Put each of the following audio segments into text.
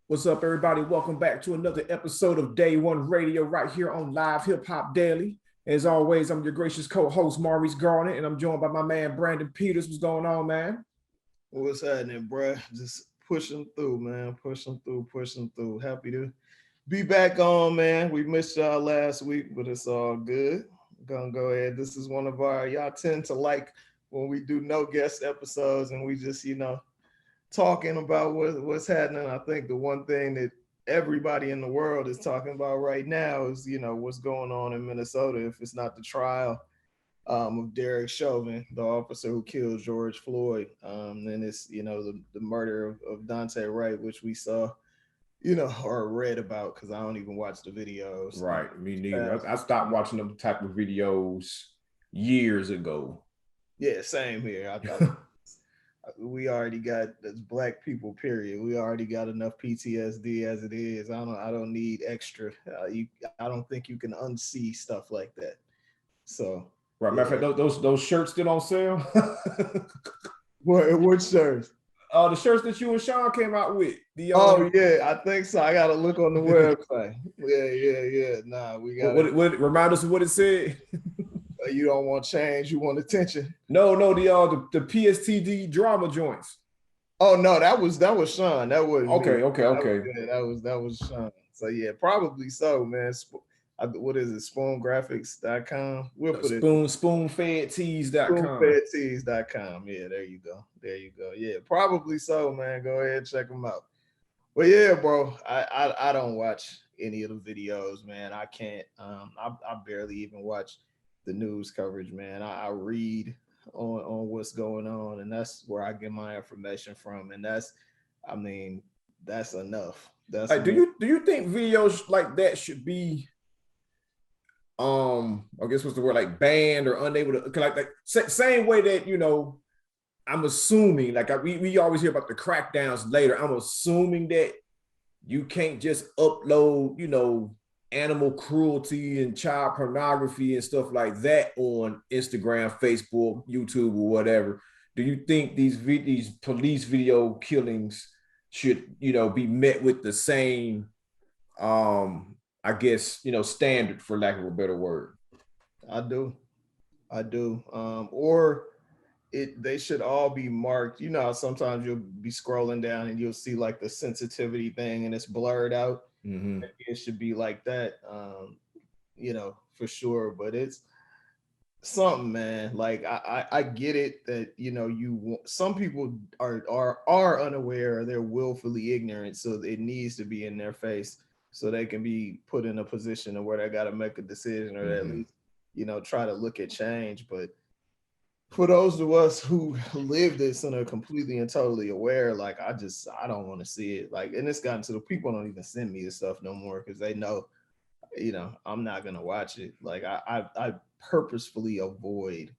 What's up, everybody? Welcome back to another episode of Day One Radio right here on Live Hip Hop Daily. As always, I'm your gracious co-host, Maurice Garnett, and I'm joined by my man, Brandon Peters. What's going on, man? What's happening, bruh? Just pushing through, man. Pushing through. Happy to be back on, man. We missed y'all last week, but it's all good. Gonna go ahead. This is one of y'all tend to like when we do no guest episodes and we just, talking about what's happening. I think the one thing that everybody in the world is talking about right now is, what's going on in Minnesota. If it's not the trial of Derek Chauvin, the officer who killed George Floyd, then it's, the murder of Daunte Wright, which we saw, or read about, because I don't even watch the videos. Right, me neither. I stopped watching them type of videos years ago. Yeah, same here. I thought we already got, as Black people, period, we already got enough PTSD as it is. I don't need extra. I don't think you can unsee stuff like that. So right, matter of fact, those shirts still on sale. What shirts? The shirts that you and Sean came out with. Yeah, I think so. I gotta look on the website. Yeah. Nah, we got. What remind us of what it said? You don't want change, you want attention. No, the PSTD drama joints. Oh no, that was Sean. That wasn't okay. That was Sean. So yeah, probably so, man. What is it? Spoongraphics.com. We'll put Spoonfedtees.com. Spoonfedtees.com. Yeah, there you go. Yeah, probably so, man. Go ahead and check them out. Well, yeah, bro. I don't watch any of the videos, man. I can't. I barely even watch the news coverage, man. I read on what's going on, and that's where I get my information from, and that's enough. That's like, do you think videos like that should be I guess what's the word, like banned or unable to, like same way that I'm assuming, like we always hear about the crackdowns later. I'm assuming that you can't just upload animal cruelty and child pornography and stuff like that on Instagram, Facebook, YouTube, or whatever. Do you think these police video killings should, be met with the same, I guess, standard, for lack of a better word? I do. Or they should all be marked. Sometimes you'll be scrolling down and you'll see like the sensitivity thing and it's blurred out. Mm-hmm. It should be like that, for sure. But it's something, man. Like I get it that some people are unaware, or they're willfully ignorant, so it needs to be in their face so they can be put in a position where they got to make a decision, or at least try to look at change. But for those of us who live this and are completely and totally aware, like I don't want to see it. Like, and it's gotten to the people don't even send me the stuff no more because they know, I'm not gonna watch it. Like I purposefully avoid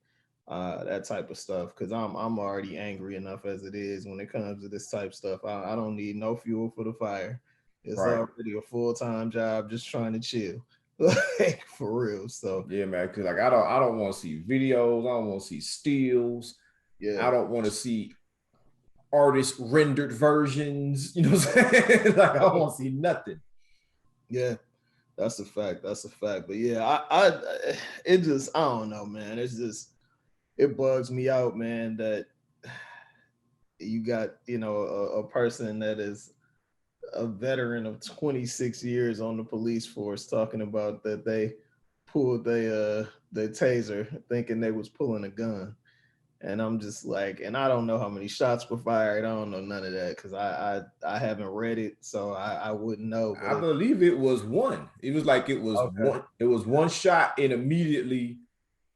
that type of stuff because I'm already angry enough as it is when it comes to this type of stuff. I don't need no fuel for the fire. It's already a full-time job just trying to chill. Like, for real. So yeah, man, because like I don't want to see videos, I don't want to see stills. Yeah, I don't want to see artist rendered versions. You know what I'm saying? Like, I don't want to see nothing. Yeah, that's a fact. But yeah, I don't know, man. It bugs me out, man, that you got a person that is a veteran of 26 years on the police force talking about that they pulled their taser thinking they was pulling a gun. And I'm just like, and I don't know how many shots were fired. I don't know none of that because I haven't read it, so I wouldn't know. I believe it was one. It was like it was one. It was one shot, and immediately,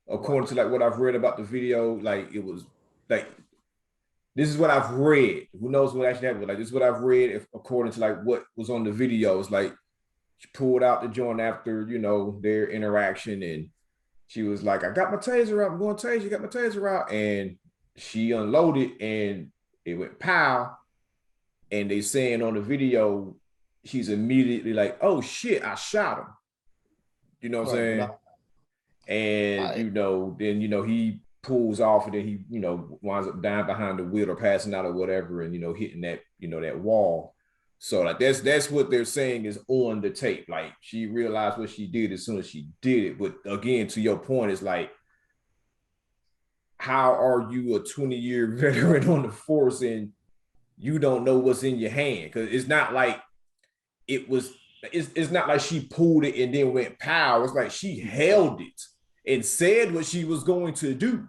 according to like what I've read about the video, like it was like, this is what I've read. Who knows what actually happened? Like, this is what I've read according to like what was on the video. It's like she pulled out the joint after their interaction, and she was like, "I got my taser out. I'm going to tase you. Got my taser out," and she unloaded, and it went pow. And they saying on the video, she's immediately like, "Oh shit, I shot him." You know what I'm saying? And then he pulls off, and then he winds up dying behind the wheel or passing out or whatever, and hitting that that wall. So like that's what they're saying is on the tape. Like she realized what she did as soon as she did it. But again, to your point, it's like, how are you a 20-year veteran on the force and you don't know what's in your hand? Because it's not like it's not like she pulled it and then went pow. It's like she held it and said what she was going to do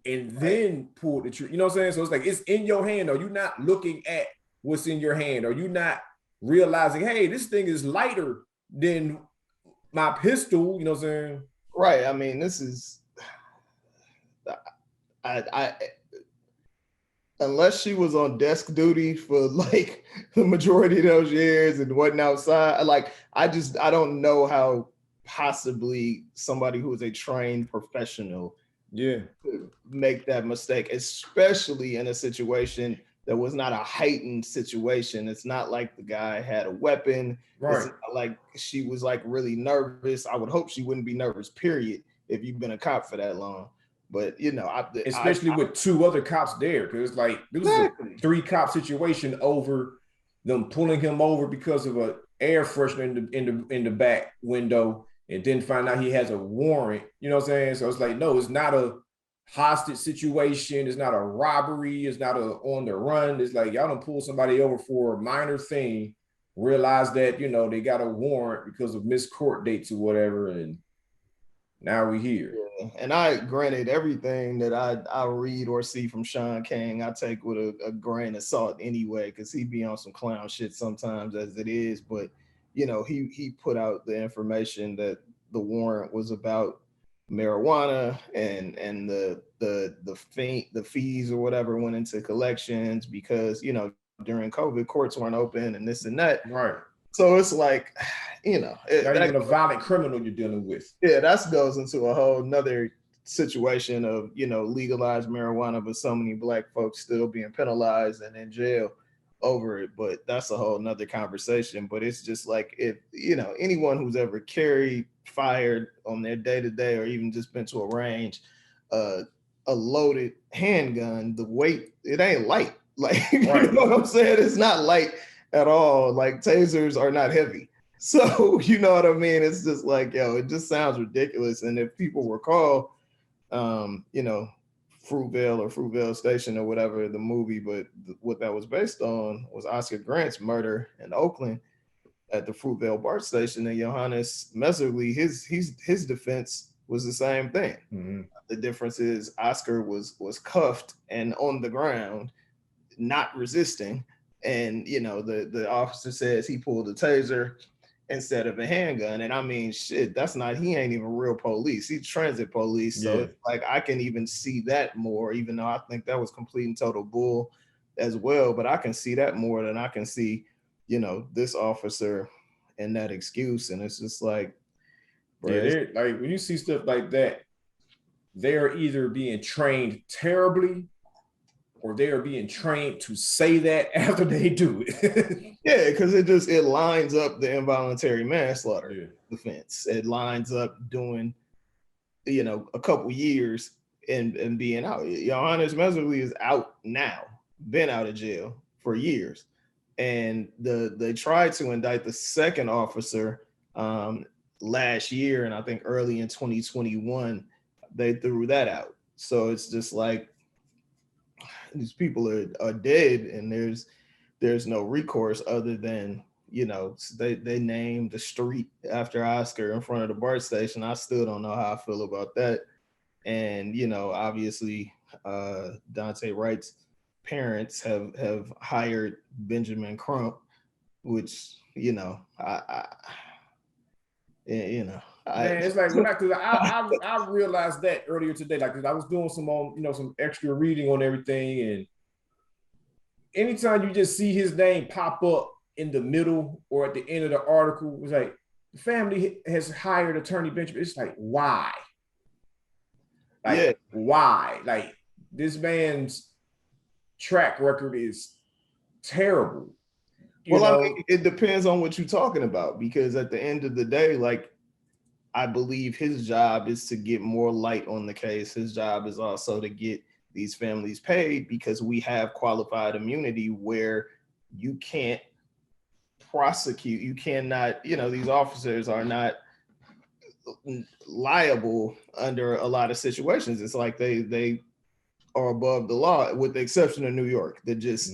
and then pulled the trigger. You know what I'm saying? So it's like, it's in your hand. Are you not looking at what's in your hand? Are you not realizing, hey, this thing is lighter than my pistol? You know what I'm saying? Right. I mean, this is, I unless she was on desk duty for like the majority of those years and wasn't outside, like I don't know how possibly somebody who is a trained professional could make that mistake, especially in a situation that was not a heightened situation. It's not like the guy had a weapon. Right. It's not like she was like really nervous. I would hope she wouldn't be nervous, period, if you've been a cop for that long. But you know, especially with two other cops there, because it's like it was a 3-cop situation over them pulling him over because of an air freshener in the back window, and then find out he has a warrant. You know what I'm saying? So it's like, no, it's not a hostage situation. It's not a robbery. It's not a on the run. It's like, y'all don't pull somebody over for a minor thing, realize that, you know, they got a warrant because of missed court dates or whatever, and now we here. Yeah. And I, granted, everything that I read or see from Sean King, I take with a grain of salt anyway, because he be on some clown shit sometimes as it is. But you know, he put out the information that the warrant was about marijuana, and the fees or whatever went into collections because, you know, during COVID courts weren't open and this and that. Right. So it's like, you know, not even a violent criminal you're dealing with. Yeah, that goes into a whole nother situation of, you know, legalized marijuana, but so many Black folks still being penalized and in jail over it. But that's a whole nother conversation. But it's just like, if, you know, anyone who's ever carried, fired on their day-to-day, or even just been to a range, a loaded handgun, the weight, it ain't light. Like, right. You know what I'm saying? It's not light at all. Like, tasers are not heavy. So, you know what I mean? It's just like, yo, it just sounds ridiculous. And if people recall, you know, Fruitvale Station or whatever, the movie, but what that was based on was Oscar Grant's murder in Oakland at the Fruitvale BART station. And Johannes Messerly, his defense was the same thing. Mm-hmm. The difference is Oscar was cuffed and on the ground, not resisting. And, you know, the officer says he pulled a taser instead of a handgun. And I mean, shit, he ain't even real police. He's transit police. So it's like, I can even see that more, even though I think that was complete and total bull as well. But I can see that more than I can see, you know, this officer and that excuse. And it's just like, bro, like when you see stuff like that, they're either being trained terribly or they are being trained to say that after they do it. Yeah, because it lines up the involuntary manslaughter defense. It lines up doing, you know, a couple years and being out. Johannes Messerly is out now, been out of jail for years. And they tried to indict the second officer last year, and I think early in 2021, they threw that out. So it's just like, these people are dead, and there's no recourse other than, you know, they named the street after Oscar in front of the BART station. I still don't know how I feel about that. And, you know, obviously Dante Wright's parents have hired Benjamin Crump, which, you know, it's like, I realized that earlier today, like, 'cause I was doing some extra reading on everything, and anytime you just see his name pop up in the middle or at the end of the article, it's like, the family has hired attorney Benjamin. It's like, why? Like, why? Like, this man's track record is terrible. I mean, it depends on what you're talking about, because at the end of the day, like, I believe his job is to get more light on the case. His job is also to get these families paid, because we have qualified immunity where you can't prosecute. You cannot, these officers are not liable under a lot of situations. It's like they are above the law, with the exception of New York, that just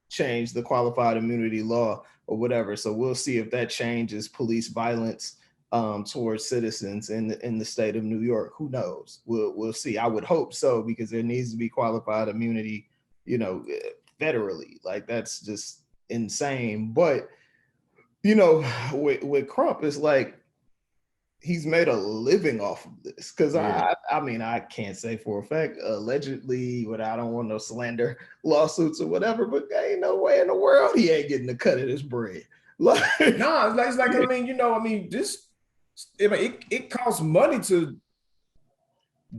changed the qualified immunity law or whatever. So we'll see if that changes police violence towards citizens in the state of New York. Who knows? We'll see. I would hope so, because there needs to be qualified immunity, federally. Like, that's just insane. But with Crump, it's like he's made a living off of this. Because I mean, I can't say for a fact, allegedly, but I don't want no slander lawsuits or whatever, but there ain't no way in the world he ain't getting a cut of this bread. Like, no, it's like it costs money to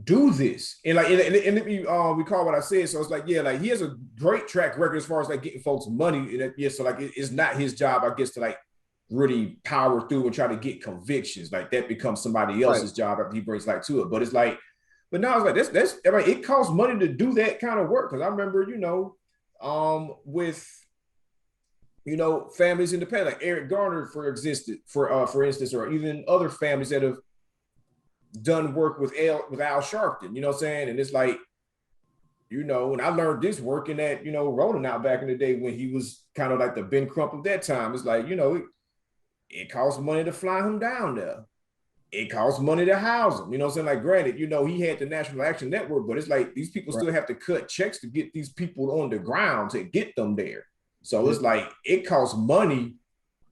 do this. And like, and if you recall what I said, so it's like, yeah, like he has a great track record as far as like getting folks money. So like it's not his job, I guess, to like really power through and try to get convictions. Like that becomes somebody else's job after he brings like to it. But it's like, but now it's like that's it costs money to do that kind of work. Because I remember, with families in the past, like Eric Garner, for instance, or even other families that have done work with Al Sharpton, you know what I'm saying? And it's like, and I learned this working at, Ronin out back in the day when he was kind of like the Ben Crump of that time. It's like, it costs money to fly him down there. It costs money to house him. You know what I'm saying? Like, granted, he had the National Action Network, but it's like these people still have to cut checks to get these people on the ground to get them there. So it's like it costs money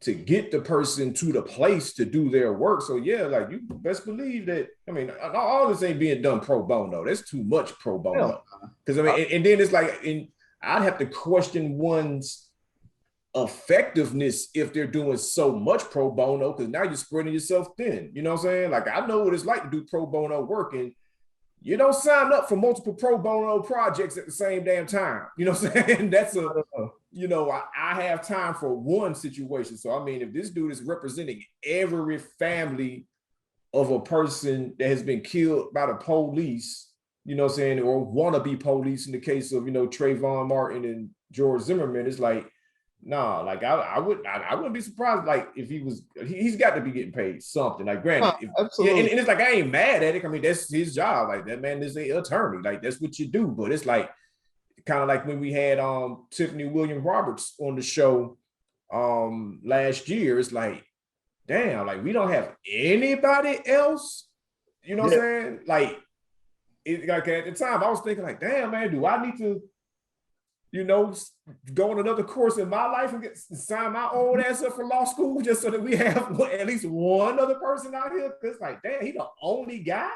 to get the person to the place to do their work. So yeah, like you best believe that. I mean, all this ain't being done pro bono. That's too much pro bono. Because and then it's like, I'd have to question one's effectiveness if they're doing so much pro bono, because now you're spreading yourself thin. You know what I'm saying? Like, I know what it's like to do pro bono work, and you don't sign up for multiple pro bono projects at the same damn time. You know what I'm saying? That's I have time for one situation. So, I mean, if this dude is representing every family of a person that has been killed by the police, you know what I'm saying, or wannabe police in the case of, Trayvon Martin and George Zimmerman, it's like, nah, like I wouldn't be surprised, like, if he's got to be getting paid something. Like, granted, absolutely. And it's like, I ain't mad at it. I mean, that's his job. Like, that man is an attorney. Like, that's what you do. But it's like, kind of like when we had Tiffany Williams Roberts on the show last year. It's like, damn, like, we don't have anybody else. You know what I'm saying? Like, like at the time, I was thinking like, damn, man, do I need to, go on another course in my life and sign my own ass up for law school just so that we have at least one other person out here? Because like, damn, he the only guy,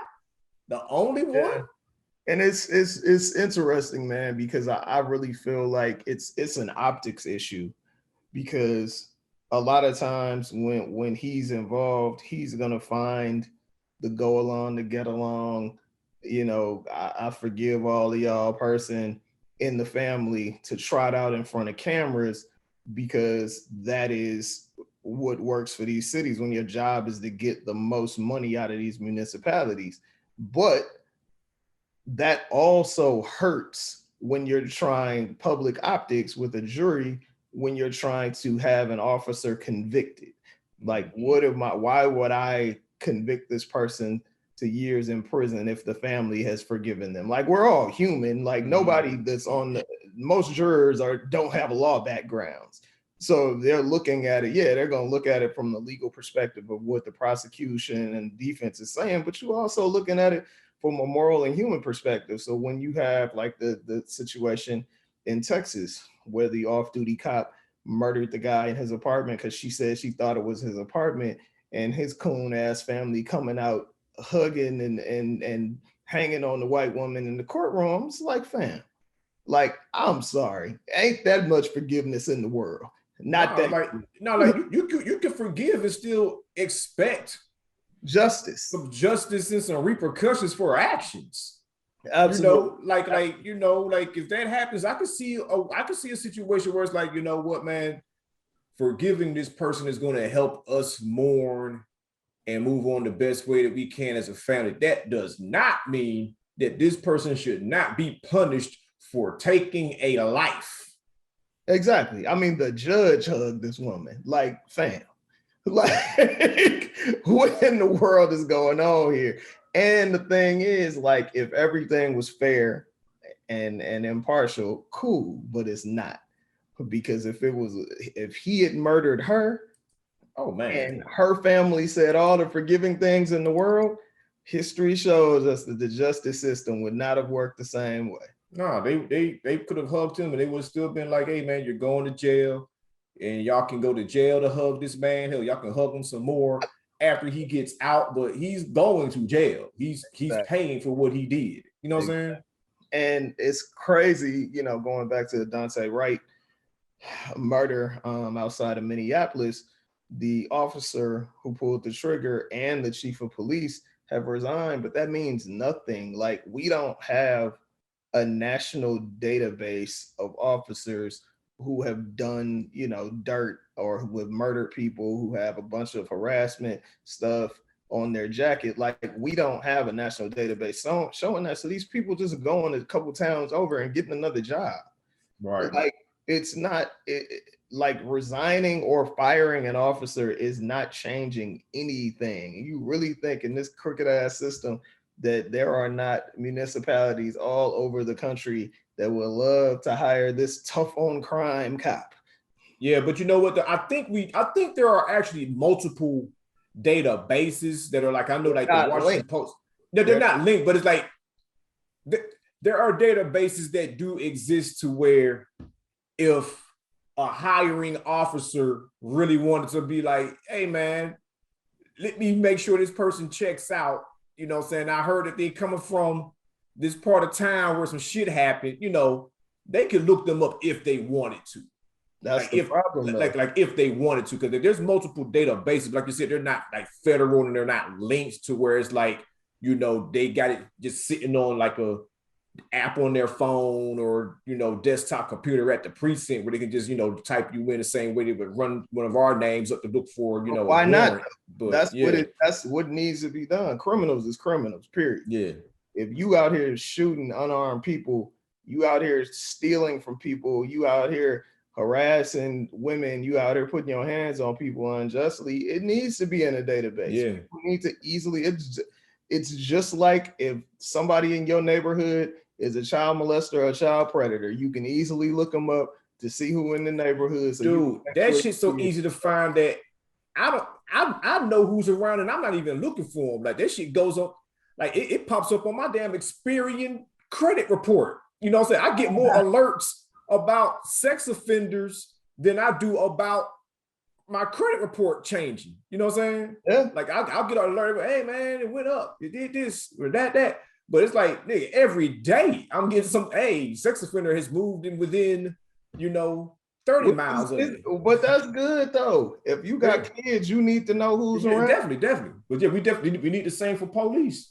the only one. And it's interesting, man, because I really feel like it's an optics issue, because a lot of times when he's involved, he's gonna find the go along, the get along, I forgive all of y'all person in the family to trot out in front of cameras, because that is what works for these cities when your job is to get the most money out of these municipalities. But that also hurts when you're trying public optics with a jury, when you're trying to have an officer convicted. Like, why would I convict this person to years in prison if the family has forgiven them? Like, we're all human. Like, nobody that's most jurors don't have law backgrounds. So they're looking at it. Yeah, they're going to look at it from the legal perspective of what the prosecution and defense is saying, but you're also looking at it from a moral and human perspective. So when you have like the situation in Texas where the off-duty cop murdered the guy in his apartment because she said she thought it was his apartment, and his coon ass family coming out hugging and hanging on the white woman in the courtroom, it's like, fam, like, I'm sorry, ain't that much forgiveness in the world. You can forgive and still expect some justice and some repercussions for actions. Absolutely. Like if that happens, I could see a situation where it's like, you know what, man, forgiving this person is going to help us mourn and move on the best way that we can as a family. That does not mean that this person should not be punished for taking a life. Exactly. I mean, the judge hugged this woman. Like, fam, like, what in the world is going on here? And the thing is, like, if everything was fair and impartial, cool, but it's not. Because if he had murdered her, oh man, and her family said all the forgiving things in the world, history shows us that the justice system would not have worked the same way. No, they could have hugged him and they would have still been like, hey man, you're going to jail and y'all can go to jail to hug this man. Hell, y'all can hug him some more after he gets out, but he's going to jail. He's paying for what he did. You know what I'm saying? And it's crazy, you know, going back to the Dante Wright murder outside of Minneapolis, the officer who pulled the trigger and the chief of police have resigned, but that means nothing. Like, we don't have a national database of officers who have done, you know, dirt or who have murdered people, who have a bunch of harassment stuff on their jacket. Like, we don't have a national database showing that. So these people just going a couple towns over and getting another job. Right. Like, it's not like resigning or firing an officer is not changing anything. You really think in this crooked ass system that there are not municipalities all over the country that would love to hire this tough on crime cop? Yeah, but you know what? I think there are actually multiple databases that are like, I know, like the Washington Post. No, they're not linked, but it's like there are databases that do exist to where if a hiring officer really wanted to be like, hey man, let me make sure this person checks out. You know what I'm saying? I heard that they coming from this part of town where some shit happened. You know, they could look them up if they wanted to. That's like the problem. Like if they wanted to, because there's multiple databases. Like you said, they're not like federal and they're not linked to where it's like, you know, they got it just sitting on like a app on their phone or, you know, desktop computer at the precinct where they can just, you know, type you in the same way they would run one of our names up to look for, you know, why not? But that's what needs to be done. Criminals is criminals, period. Yeah. If you out here shooting unarmed people, you out here stealing from people, you out here harassing women, you out here putting your hands on people unjustly, it needs to be in a database. Yeah. People need to easily, it's just like if somebody in your neighborhood is a child molester or a child predator, you can easily look them up to see who in the neighborhood. So dude, that shit's so easy to find that I know who's around and I'm not even looking for them. Like that shit goes up, like it pops up on my damn Experian credit report. You know what I'm saying? I get more alerts about sex offenders than I do about my credit report changing. You know what I'm saying? Yeah. Like I'll get an alert, hey man, it went up, it did this or that. But it's like, nigga, every day I'm getting some, hey, sex offender has moved in within, you know, 30 miles of it. But that's good though. If you got kids, you need to know who's around. Definitely. But yeah, we need the same for police.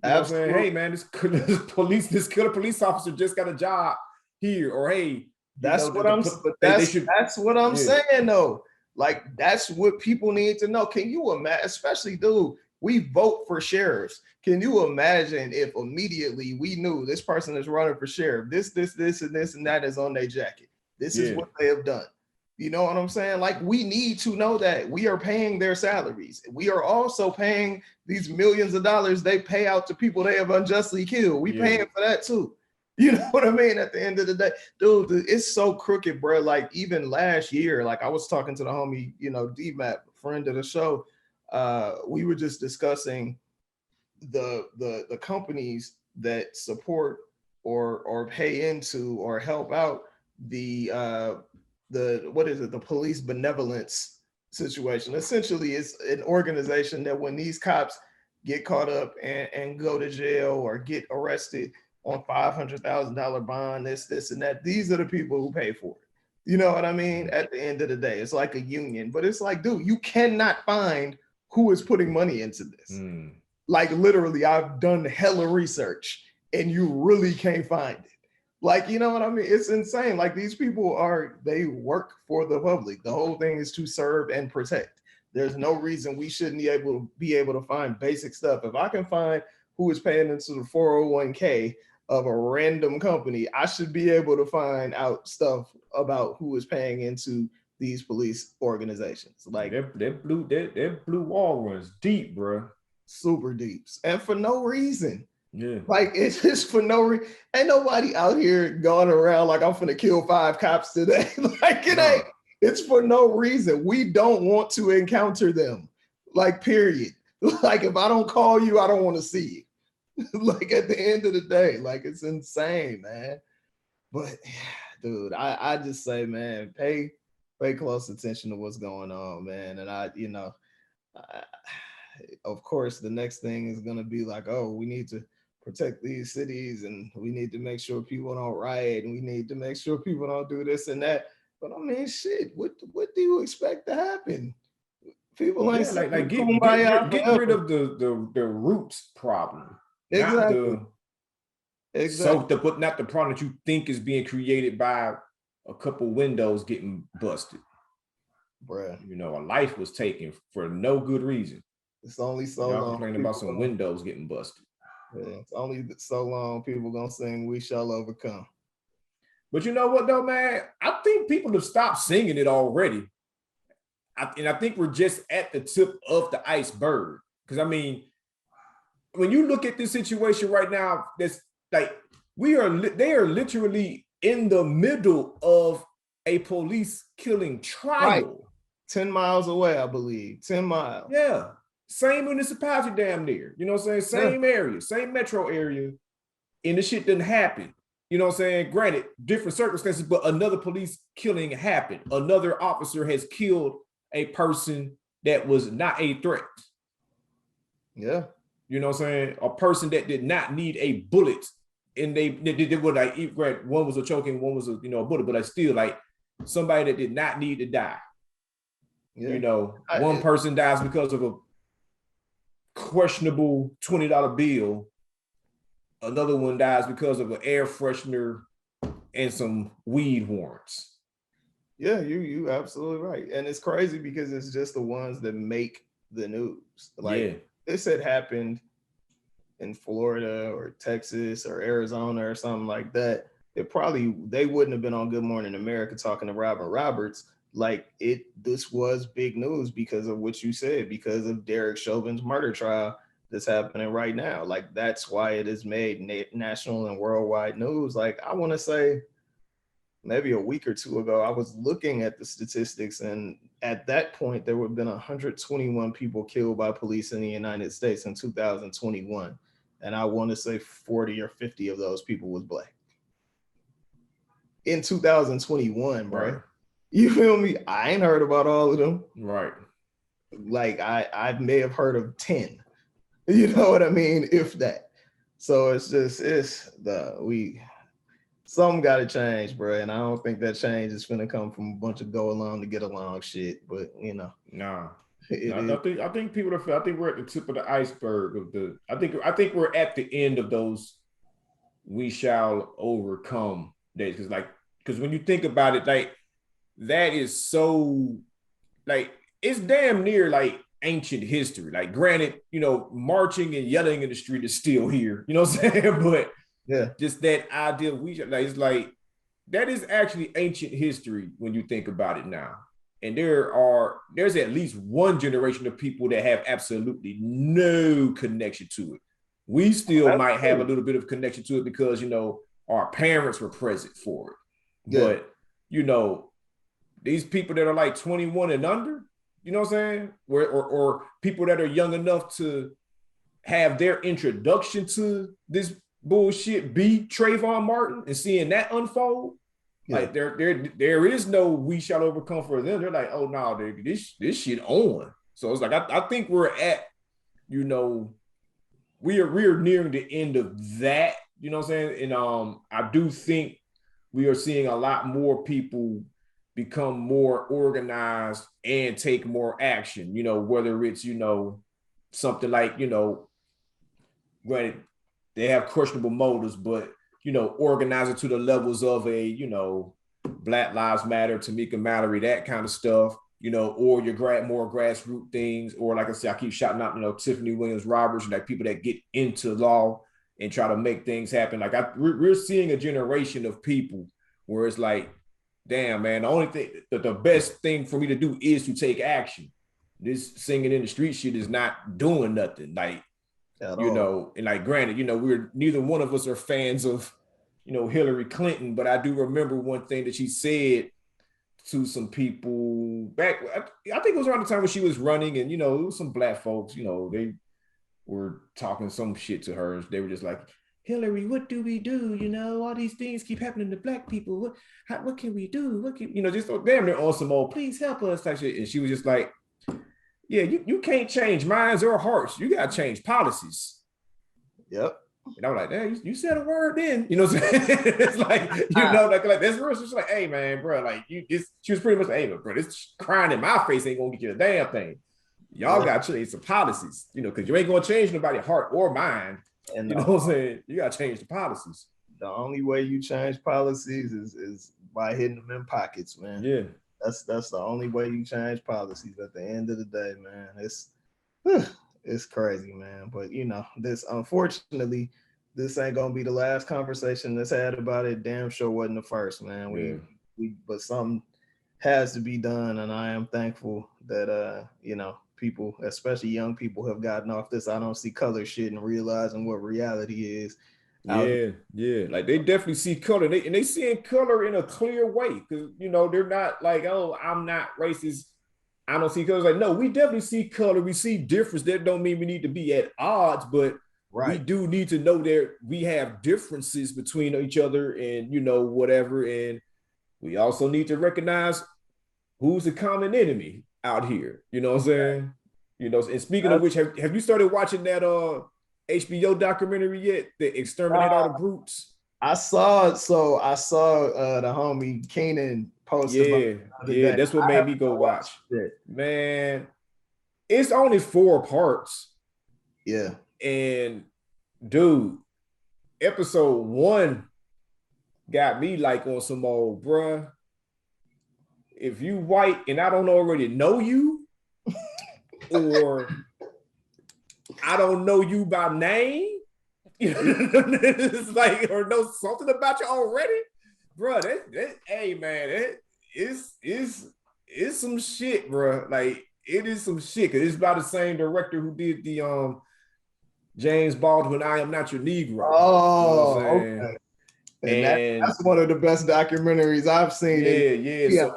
You know what I'm saying? Hey man, this killer police officer just got a job here, or hey, that's what I'm saying though. Like that's what people need to know. Can you imagine, especially dude, we vote for sheriffs. Can you imagine if immediately we knew this person is running for sheriff, this and that is on their jacket. This is what they have done. You know what I'm saying? Like we need to know that we are paying their salaries. We are also paying these millions of dollars they pay out to people they have unjustly killed. We paying for that too. You know what I mean? At the end of the day, dude, it's so crooked, bro. Like even last year, like I was talking to the homie, you know, D-Map, friend of the show. We were just discussing the companies that support or pay into or help out the police benevolence situation. Essentially, it's an organization that when these cops get caught up and go to jail or get arrested on $500,000 bond, this and that, these are the people who pay for it. You know what I mean? At the end of the day, it's like a union, but it's like, dude, you cannot find who is putting money into this. Like literally, I've done hella research and you really can't find it. Like, you know what I mean? It's insane. Like these people they work for the public. The whole thing is to serve and protect. There's no reason we shouldn't be able to find basic stuff. If I can find who is paying into the 401k of a random company, I should be able to find out stuff about who is paying into these police organizations. Like that blue wall runs deep, bro. Super deep. And for no reason. Yeah. Like it's just for no reason. Ain't nobody out here going around like I'm finna kill 5 cops today. Like it ain't. It's for no reason. We don't want to encounter them. Like, period. Like if I don't call you, I don't want to see you. Like at the end of the day, like it's insane, man. But dude, I just say, man, pay close attention to what's going on, man. And of course, the next thing is gonna be like, oh, we need to protect these cities, and we need to make sure people don't riot, and we need to make sure people don't do this and that. But I mean, shit, what do you expect to happen? People ain't get rid of the roots problem. Exactly. But not the problem that you think is being created by a couple windows getting busted. Bruh. You know, a life was taken for no good reason. It's only so long. Complaining about some windows getting busted. Yeah, it's only so long people gonna sing "We Shall Overcome." But you know what though, man? I think people have stopped singing it already. And I think we're just at the tip of the iceberg. Because I mean, when you look at this situation right now, that's like they are literally in the middle of a police killing trial. Right. 10 miles away, I believe. 10 miles. Yeah. Same municipality damn near. You know what I'm saying? Same area, same metro area. And the shit didn't happen. You know what I'm saying? Granted, different circumstances, but another police killing happened. Another officer has killed a person that was not a threat. Yeah. You know what I'm saying? A person that did not need a bullet. And they were like, one was a choking, one was a bullet, but I still like somebody that did not need to die. Yeah. You know, one person dies because of a questionable $20 bill. Another one dies because of an air freshener and some weed warrants. Yeah, you absolutely right. And it's crazy because it's just the ones that make the news. Like this had happened in Florida or Texas or Arizona or something like that. They wouldn't have been on Good Morning America talking to Robin Roberts. Like this was big news because of what you said, because of Derek Chauvin's murder trial that's happening right now. Like that's why it is made national and worldwide news. Like I want to say maybe a week or two ago, I was looking at the statistics, and at that point there would have been 121 people killed by police in the United States in 2021. And I want to say 40 or 50 of those people was Black. In 2021, bro. Right. You feel me? I ain't heard about all of them. Right. Like I may have heard of 10. You know what I mean? If that. So something got to change, bro. And I don't think that change is going to come from a bunch of go along to get along shit. But you know, I think people are. I think we're at the tip of the iceberg of the. I think we're at the end of those. We shall overcome days, because when you think about it, like that is so, like it's damn near like ancient history. Like, granted, you know, marching and yelling in the street is still here. You know what I'm saying? But yeah, just that idea of it's like that is actually ancient history when you think about it now. And there's at least one generation of people that have absolutely no connection to it. We still might have a little bit of connection to it because, you know, our parents were present for it. Yeah. But, you know, these people that are like 21 and under, you know what I'm saying? Or people that are young enough to have their introduction to this bullshit be Trayvon Martin and seeing that unfold. Yeah. Like there is no we shall overcome for them. They're like, oh no, this shit on. So it's like I think we're at, you know, we're nearing the end of that. You know what I'm saying? And I do think we are seeing a lot more people become more organized and take more action. You know, whether it's, you know, something like, you know, granted they have questionable motives, but, you know, organizing to the levels of a, you know, Black Lives Matter, Tamika Mallory, that kind of stuff, you know, or your more grassroots things, or like I said, I keep shouting out, you know, Tiffany Williams Roberts, like people that get into law and try to make things happen. Like we're seeing a generation of people where it's like, damn, man, the only thing, the best thing for me to do is to take action. This singing in the street shit is not doing nothing. Like, you know, and like, granted, you know, we're neither one of us are fans of, you know, Hillary Clinton, but I do remember one thing that she said to some people back, I think it was around the time when she was running, and, you know, it was some black folks, you know, they were talking some shit to her. They were just like, Hillary, what do we do? You know, all these things keep happening to black people. What can we do? What can, you know, just damn, they're on some old, please help us type shit. And she was just like, yeah, you can't change minds or hearts. You got to change policies. Yep. And I was like, hey, you said a word then. You know what I'm saying? It's like, you know, like that's real. She's like, hey, man, bro, like, she was pretty much like, hey, bro, this crying in my face ain't going to get you a damn thing. Y'all got to change some policies, you know, because you ain't going to change nobody's heart or mind. And you know what I'm saying? You got to change the policies. The only way you change policies is by hitting them in pockets, man. Yeah. That's the only way you change policies at the end of the day, man. It's crazy, man. But, you know, unfortunately, this ain't going to be the last conversation that's had about it. Damn sure wasn't the first, man. But something has to be done, and I am thankful that, you know, people, especially young people, have gotten off this I don't see color shit and realizing what reality is. Yeah. Like, they definitely see color, and they seeing color in a clear way, because, you know, they're not like, oh, I'm not racist, I don't see color. Like, no, we definitely see color. We see difference. That don't mean we need to be at odds, but we do need to know that we have differences between each other, and, you know, whatever. And we also need to recognize who's the common enemy out here. You know what I'm saying? You know, and speaking of which, have you started watching that HBO documentary yet? The Exterminate All the Brutes? I saw the homie Keenan posted. Yeah, that's what made me go watch it. Man, it's only 4 parts. Yeah. And dude, episode 1 got me like on some old, bruh, if you white and I don't already know you, or I don't know you by name, it's like, or know something about you already, bro. That hey man, that is some shit, bro. Like, it is some shit, because it's by the same director who did the James Baldwin I Am Not Your Negro. Oh, you know okay. And that's one of the best documentaries I've seen. Yeah. So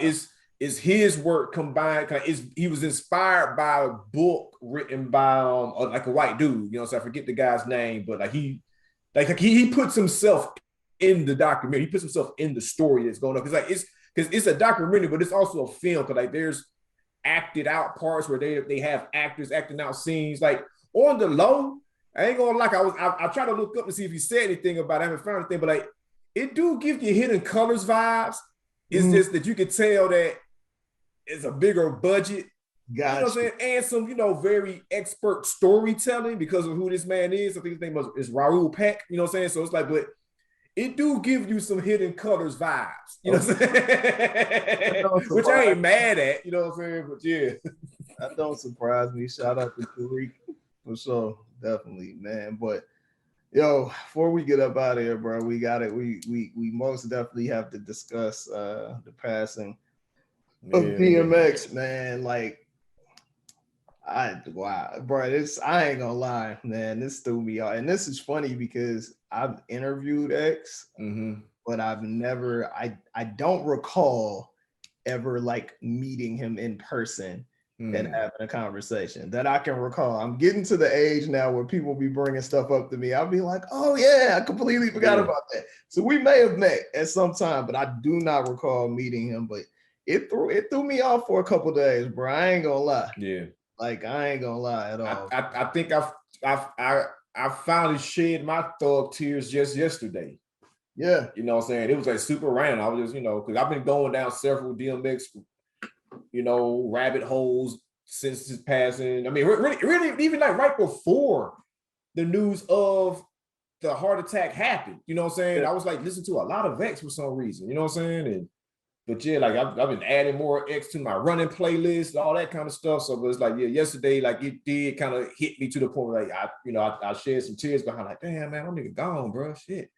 it's his work combined. He was inspired by a book written by like a white dude. You know, so I forget the guy's name, but like he puts himself in the documentary. He puts himself in the story that's going on, because it's a documentary, but it's also a film. Because like there's acted out parts where they have actors acting out scenes. Like, on the low, I ain't gonna lie, I tried to look up to see if he said anything about it. I haven't found anything, but like, it do give you Hidden Colors vibes. It's just that you can tell that it's a bigger budget. Gotcha. You know what I'm saying? And some, you know, very expert storytelling because of who this man is. I think his name is Raoul Peck. You know what I'm saying? So it's like, but it do give you some Hidden Colors vibes. You know what I'm saying? Which I ain't mad at. You know what I'm saying? But yeah. That don't surprise me. Shout out to Tariq for sure. Definitely, man. But yo, before we get up out of here, bro, we got it. We most definitely have to discuss the passing of DMX, man. Like, bro, I ain't gonna lie, man. This threw me off, and this is funny because I've interviewed X, but I've never, I don't recall ever like meeting him in person and having a conversation that I can recall. I'm getting to the age now where people be bringing stuff up to me. I'll be like, oh yeah, I completely forgot about that. So we may have met at some time, but I do not recall meeting him. But it threw me off for a couple days, bro. I ain't gonna lie. Yeah. Like, I ain't gonna lie at all. I think I finally shed my thug tears just yesterday. Yeah. You know what I'm saying? It was like super random. I was just, you know, because I've been going down several DMX, you know, rabbit holes since his passing. I mean, really, even like right before the news of the heart attack happened, you know what I'm saying? Yeah. I was like listening to a lot of X for some reason, you know what I'm saying? But yeah, like I've been adding more X to my running playlist, all that kind of stuff. So it's like, yeah, yesterday, like it did kind of hit me to the point where like I shed some tears behind, like, damn man, I'm nigga gone, bro. Shit.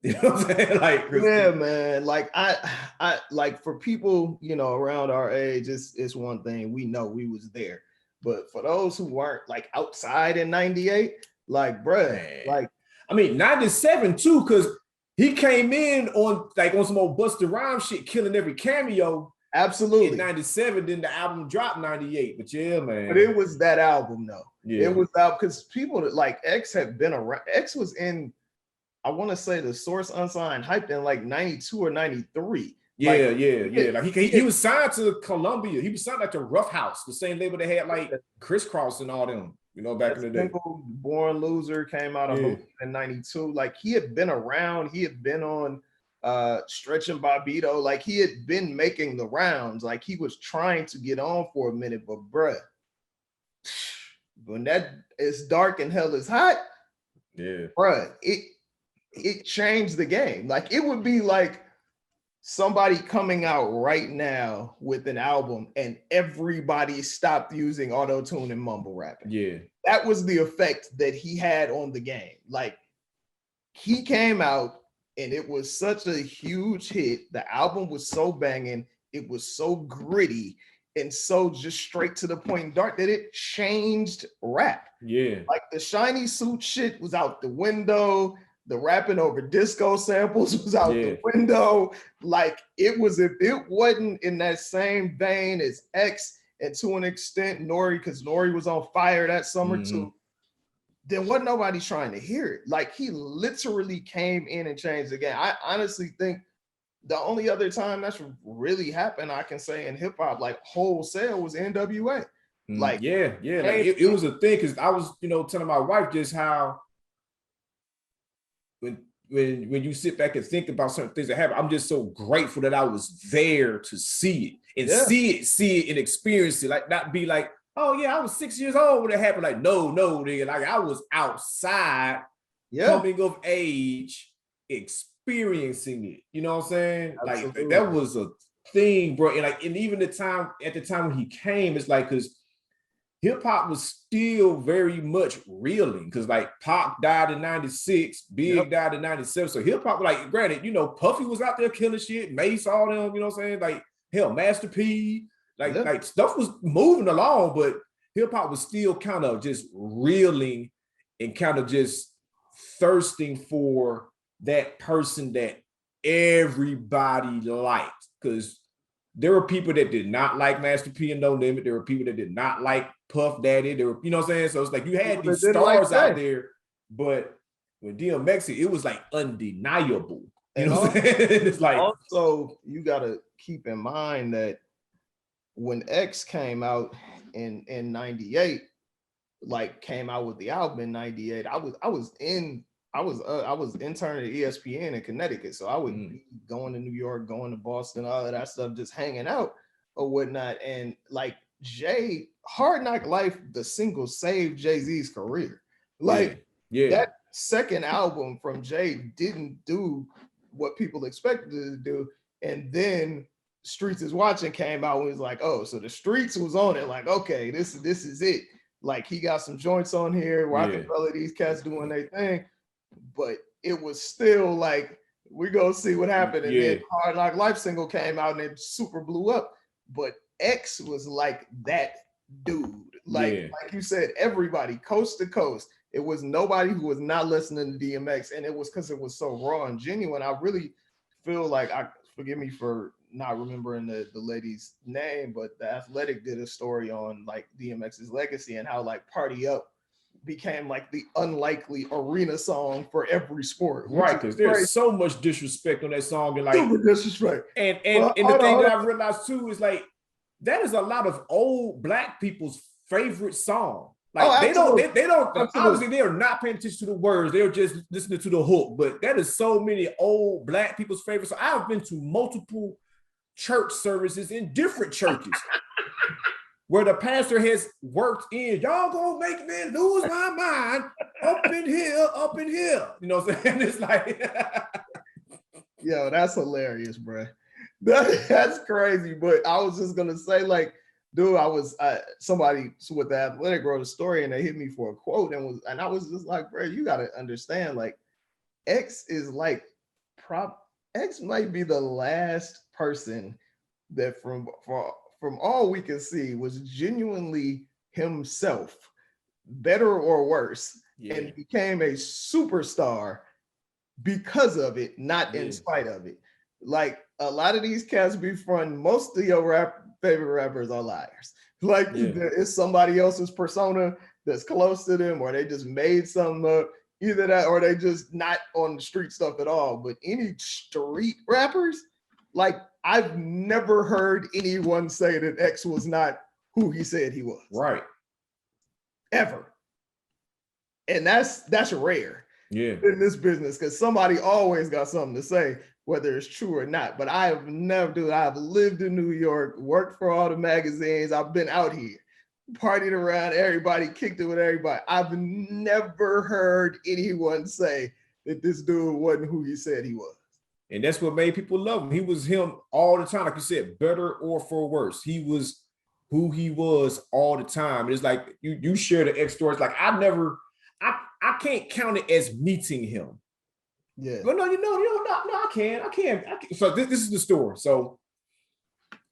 You know what I'm saying? Like, yeah, man. Like I like for people, you know, around our age, it's one thing. We know we was there. But for those who weren't like outside in 98, like, bruh, man. Like, I mean, 97 too, because he came in on some old Busta Rhymes shit, killing every cameo. Absolutely. In 97, then the album dropped 98. But yeah, man. But it was that album, though. Yeah. It was out because people that like X had been around. X was in, I want to say the Source Unsigned Hyped in like 92 or 93. Yeah, like, yeah. Like he was signed to Columbia. He was signed like to Rough House, the same label that had like Crisscross and all them. You know, back in the day. Born Loser came out in 92. Like he had been around. He had been on Stretch and Bobbito. Like he had been making the rounds. Like he was trying to get on for a minute. But bruh, when that is dark and hell is hot, yeah, bruh, it changed the game. Like it would be like somebody coming out right now with an album and everybody stopped using auto-tune and mumble rapping. Yeah. That was the effect that he had on the game. Like he came out and it was such a huge hit. The album was so banging. It was so gritty and so just straight to the point and dark that it changed rap. Yeah. Like the shiny suit shit was out the window. The rapping over disco samples was out the window. Like it was, if it wasn't in that same vein as X and to an extent Nori, because Nori was on fire that summer too, then wasn't nobody trying to hear it. Like he literally came in and changed the game. I honestly think the only other time that's really happened, I can say in hip hop, like wholesale, was NWA. Like like it was a thing because I was, telling my wife just how when you sit back and think about certain things that happen, I'm just so grateful that I was there to see it and see it and experience it. Like not be like, oh yeah, I was 6 years old when it happened. Like no, nigga. Like I was outside, coming of age, experiencing it. You know what I'm saying? Absolutely. Like that was a thing, bro. And even at the time when he came, it's like because hip hop was still very much reeling because like Pac died in 96, Big died in 97. So hip hop, like granted, Puffy was out there killing shit, Mace, all them, you know what I'm saying? Like hell, Master P, like stuff was moving along, but hip hop was still kind of just reeling and kind of just thirsting for that person that everybody liked. Because there were people that did not like Master P and No Limit. There were people that did not like Puff Daddy. There were, you know what I'm saying? So it's like you had these stars out there, but with DMX, it was like undeniable. You know what I'm saying? It's like also you gotta keep in mind that when X came out in 98, like came out with the album in 98, I was interning at ESPN in Connecticut. So I would be going to New York, going to Boston, all of that stuff, just hanging out or whatnot. And like Hard Knock Life, the single saved JayZ's career. Like that second album from Jay didn't do what people expected it to do. And then Streets is Watching came out and was like, oh, so the Streets was on it. Like, okay, this is it. Like he got some joints on here where I can feel these cats doing their thing. But it was still like, we're gonna see what happened. And then Hard Knock Life single came out and it super blew up. But X was like that dude. Like you said, everybody coast to coast. It was nobody who was not listening to DMX. And it was because it was so raw and genuine. I really feel like, forgive me for not remembering the lady's name, but The Athletic did a story on like DMX's legacy and how like Party Up became like the unlikely arena song for every sport. Right, because there's so much disrespect on that song. And like super disrespect. And the thing that I realized too is like that is a lot of old Black people's favorite song. Like they don't obviously they are not paying attention to the words, they're just listening to the hook. But that is so many old Black people's favorite. So I've been to multiple church services in different churches where the pastor has worked in, y'all gonna make me lose my mind up in here. You know what I'm saying? It's like yo, that's hilarious, bro. That's crazy. But I was just gonna say, like, dude, somebody with the Athletic wrote a story and they hit me for a quote and I was just like, bro, you gotta understand, like, X is like X might be the last person that from all we can see was genuinely himself, better or worse, and became a superstar because of it, not in spite of it. Like, a lot of these cats be fronting, most of your favorite rappers are liars. Like, it's somebody else's persona that's close to them, or they just made something up. Either that, or they just not on the street stuff at all. But any street rappers, like, I've never heard anyone say that X was not who he said he was. Right. Ever. And that's rare. Yeah. In this business, because somebody always got something to say, whether it's true or not. But I've lived in New York, worked for all the magazines. I've been out here, partied around everybody, kicked it with everybody. I've never heard anyone say that this dude wasn't who he said he was. And that's what made people love him. He was him all the time. Like you said, better or for worse. He was who he was all the time. It's like you share the X stories. Like, I can't count it as meeting him. Yeah. But no, I can. So this is the story. So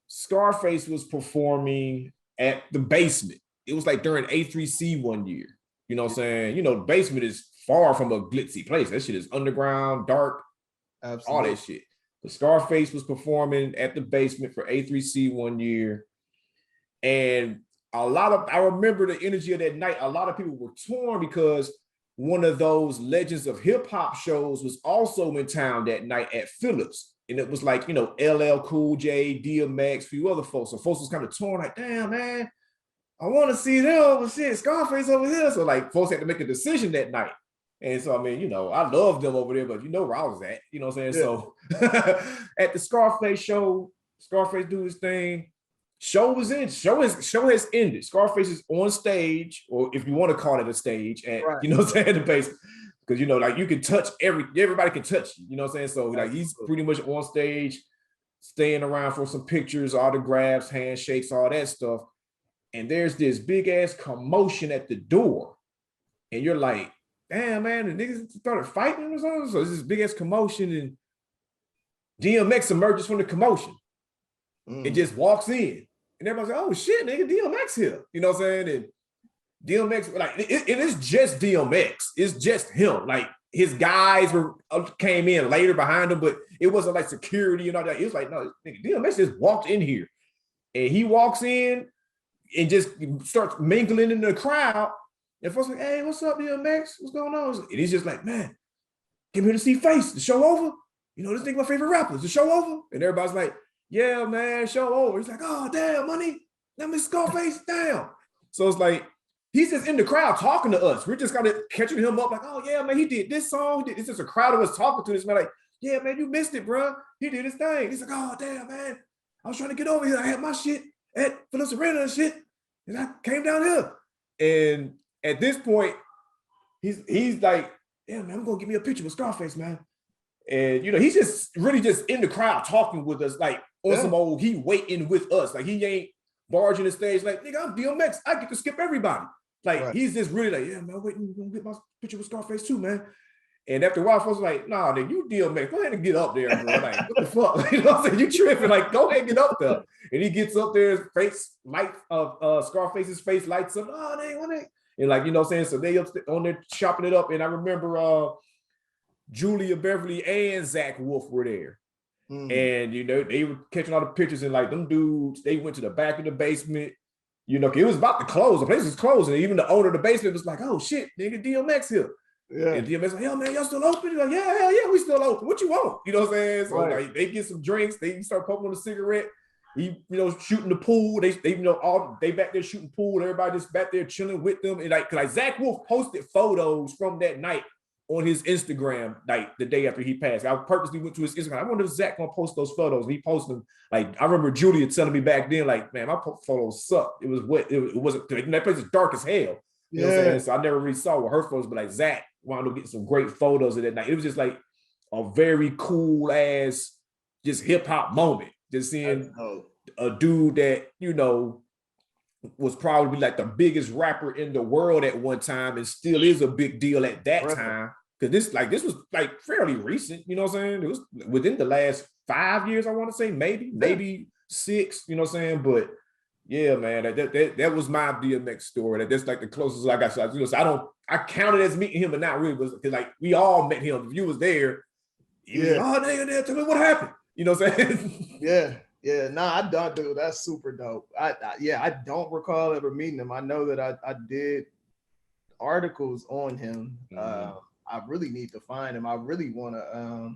Scarface was performing at the Basement. It was like during A3C one year. You know what I'm saying? You know, the Basement is far from a glitzy place. That shit is underground, dark, all that shit. But Scarface was performing at the Basement for A3C one year. And I remember the energy of that night. A lot of people were torn because one of those Legends of Hip Hop shows was also in town that night at Phillips. And it was like, you know, LL Cool J, DMX, a few other folks. So folks was kind of torn, like, damn, man, I want to see them, but shit, Scarface over here. So, like, folks had to make a decision that night. And so, I mean, you know, I love them over there, but you know where I was at, you know what I'm saying? Yeah. So at the Scarface show, Scarface do his thing. Show has ended. Scarface is on stage, or if you want to call it a stage, at you know what I'm saying, the base, because you know, like, you can touch everybody can touch you, you know what I'm saying? So like, he's pretty much on stage, staying around for some pictures, autographs, handshakes, all that stuff. And there's this big ass commotion at the door, and you're like, damn, man, the niggas started fighting or something. So there's this big ass commotion, and DMX emerges from the commotion. It just walks in. And everybody's like, oh shit, nigga, DMX here. You know what I'm saying? And DMX, like, it is just DMX. It's just him. Like, his guys came in later behind him, but it wasn't like security and all that. It was like, no, nigga, DMX just walked in here. And he walks in and just starts mingling in the crowd. And folks like, hey, what's up, DMX? What's going on? And he's just like, man, came here to see Face. The show over? You know, this nigga my favorite rapper. Is the show over? And everybody's like, yeah, man, show over. He's like, oh, damn, money. Let me Scarface down. So it's like, he's just in the crowd talking to us. We're just kind of catching him up like, oh, yeah, man, he did this song. It's just a crowd of us talking to this man like, yeah, man, you missed it, bro. He did his thing. He's like, oh, damn, man. I was trying to get over here. I had my shit at Phillips Arena and shit. And I came down here. And at this point, he's like, yeah, man, I'm going to get me a picture with Scarface, man. And, you know, he's just really just in the crowd talking with us, like, on some old, he waiting with us. Like, he ain't barging the stage like, nigga, I'm DMX. I get to skip everybody. Like, he's just really like, yeah, man, I'm waiting to get my picture with Scarface too, man. And after a while, folks were like, nah, nigga, you DMX. Go ahead and get up there, bro. Like, what the fuck? You know what I'm saying? You tripping. Like, go ahead and get up there. And he gets up there, his face light of Scarface's face lights up. Oh, they. And like, you know what I'm saying? So they up on there chopping it up. And I remember Julia Beverly and Zach Wolf were there. And, you know, they were catching all the pictures, and like, them dudes, they went to the back of the basement, you know, it was about to close. The place was closing. And even the owner of the basement was like, oh shit, nigga, DMX here. Yeah. And DMX like, yo, man, y'all still open? He's like, yeah, hell yeah, we still open. What you want? You know what I'm saying? So like, they get some drinks, they start poking on a cigarette. He, you know, shooting the pool. They you know, they back there shooting pool. Everybody just back there chilling with them. And like Zach Wolf posted photos from that night on his Instagram, like the day after he passed. I purposely went to his Instagram. I wonder if Zach gonna post those photos. And he posted them. Like, I remember Julia telling me back then, like, man, my photos sucked. It was wet. It wasn't, that place is dark as hell. You know what I'm saying? So I never really saw what her photos, but like Zach wound up getting some great photos of that night. It was just like a very cool ass, just hip hop moment. Just seeing a dude that, you know, was probably like the biggest rapper in the world at one time and still is a big deal at that time. Because this was like fairly recent, you know what I'm saying? It was within the last 5 years, I want to say, maybe 6, you know what I'm saying? But yeah, man, that was my DMX story. That's like the closest I got. So I counted as meeting him, but not really, because like we all met him. If you was there, oh, nigga, tell me what happened. You know what I'm saying? Yeah, nah, I don't, dude. That's super dope. I don't recall ever meeting him. I know that I did articles on him. I really need to find him. I really want to.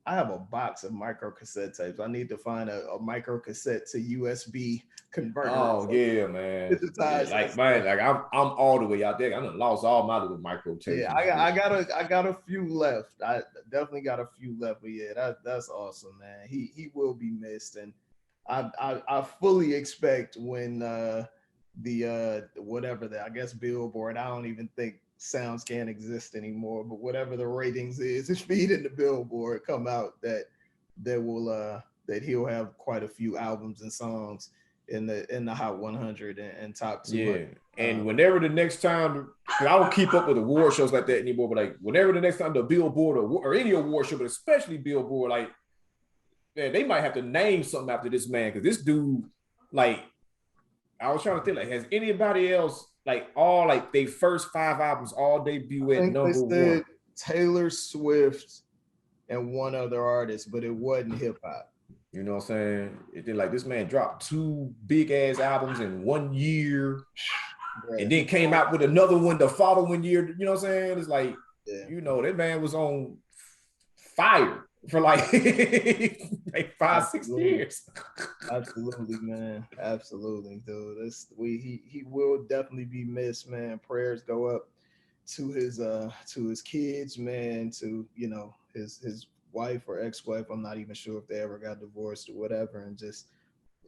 I have a box of micro cassette tapes. I need to find a micro cassette to USB converter. Oh yeah, man. I'm all the way out there. I done lost all my little micro tapes. Yeah, I got a few left. I definitely got a few left. But yeah, that's awesome, man. He will be missed, and I fully expect when the whatever I guess Billboard. I don't even think sounds can't exist anymore, but whatever the ratings is feeding the Billboard come out, that he'll have quite a few albums and songs in the Hot 100 and top 200. Yeah, and whenever the next time, I don't keep up with award shows like that anymore, but like whenever the next time the Billboard or any award show, but especially Billboard, like, man, they might have to name something after this man, because this dude, like, I was trying to think, like, has anybody else, like, all like they first 5 albums all debut at number one? Taylor Swift and one other artist, but it wasn't hip hop. You know what I'm saying? It did, like, this man dropped 2 big ass albums in 1 year, and then came out with another one the following year. You know what I'm saying? It's like, you know, that man was on fire for like 5-6 years. Absolutely, man. Absolutely, dude. He will definitely be missed, man. Prayers go up to his kids, man, to, you know, his wife or ex-wife. I'm not even sure if they ever got divorced or whatever, and just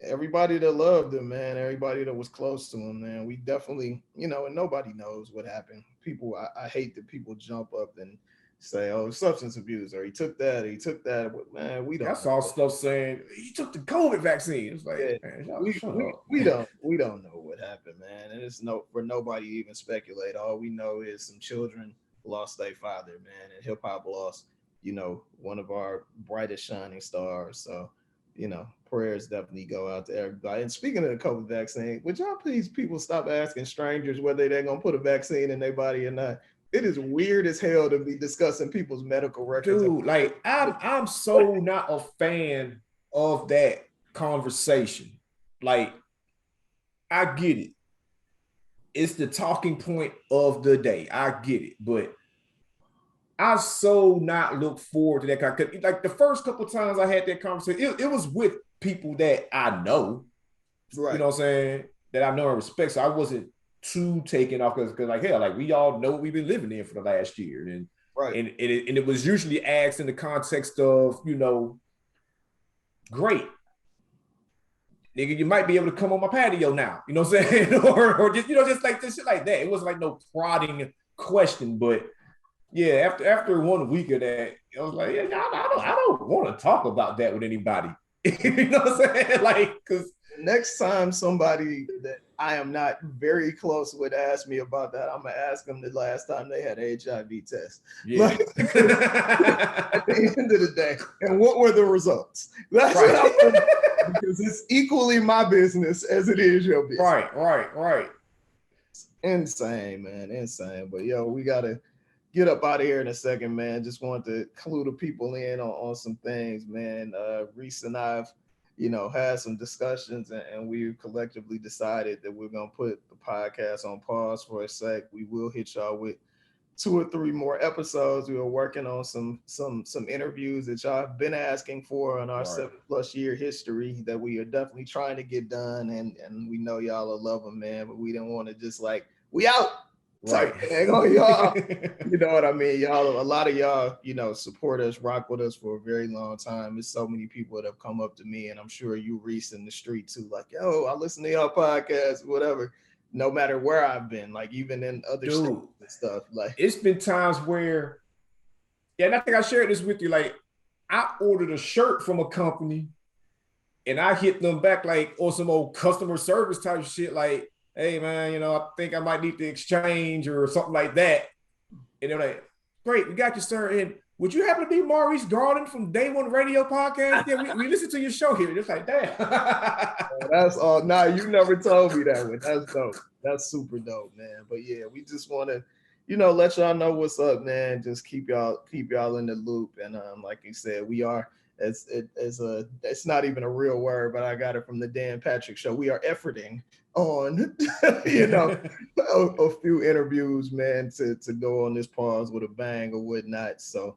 everybody that loved him, man, everybody that was close to him, man. We definitely, you know, and nobody knows what happened. People, I hate that people jump up and say, oh, substance abuse, or he took that, but man, we don't. That's all stuff saying he took the COVID vaccine. It's like, man, we don't know what happened, man, and it's for nobody to even speculate. All we know is some children lost their father, man, and hip hop lost, you know, one of our brightest shining stars. So, you know, prayers definitely go out to everybody. And speaking of the COVID vaccine, would y'all please people stop asking strangers whether they're gonna put a vaccine in their body or not? It is weird as hell to be discussing people's medical records. Dude, like, I'm so not a fan of that conversation. Like, I get it. It's the talking point of the day. I get it. But I so not look forward to that kind of, like, the first couple of times I had that conversation, it was with people that I know. Right. You know what I'm saying? That I know and respect. So I wasn't too taken off, because like, hell, like, we all know what we've been living in for the last year, and and it was usually asked in the context of, you know, great, nigga, you might be able to come on my patio now, you know what I'm saying? or just, you know, just like this shit like that. It wasn't like no prodding question, but yeah, after 1 week of that, I was like, yeah, I don't want to talk about that with anybody. You know what I'm saying? Like, because next time somebody that I am not very close with ask me about that, I'm gonna ask them the last time they had an HIV test. Yeah. Like, at the end of the day, and what were the results? That's right. What I'm gonna, because it's equally my business as it is your business. Right. It's insane, man, insane. But yo, we gotta get up out of here in a second, man. Just wanted to clue the people in on some things, man. Reese and I've, you know, had some discussions, and we collectively decided that we're gonna put the podcast on pause for a sec. We will hit y'all with 2 or 3 more episodes. We are working on some interviews that y'all have been asking for on our 7+ year history that we are definitely trying to get done, and we know y'all will love them, man. But we didn't want to just like, we out. Right. Y'all, you know what I mean? Y'all, a lot of y'all, you know, support us, rock with us for a very long time. There's so many people that have come up to me, and I'm sure you, Reese, in the street too, like, yo, I listen to y'all podcast, whatever, no matter where I've been, like even in other states and stuff. Like, it's been times where, yeah, and I think I shared this with you, like, I ordered a shirt from a company, and I hit them back like on some old customer service type shit, like, hey man, I think I might need to exchange or something like that. And they're like, great, we got you, sir. And would you happen to be Maurice Garden from Day1Radio Podcast? Yeah, we listen to your show here. It's like, damn. That's all. Nah, you never told me that one. That's dope. That's super dope, man. But yeah, we just want to, let y'all know what's up, man. Just keep y'all in the loop. And like you said, we are. It's not even a real word, but I got it from the Dan Patrick Show. We are efforting on, a few interviews, man, to go on this pause with a bang or whatnot. So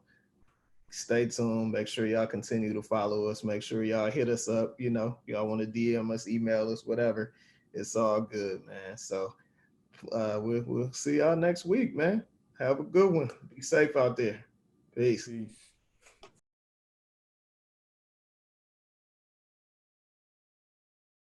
stay tuned. Make sure y'all continue to follow us. Make sure y'all hit us up. Y'all want to DM us, email us, whatever. It's all good, man. So we'll see y'all next week, man. Have a good one. Be safe out there. Peace.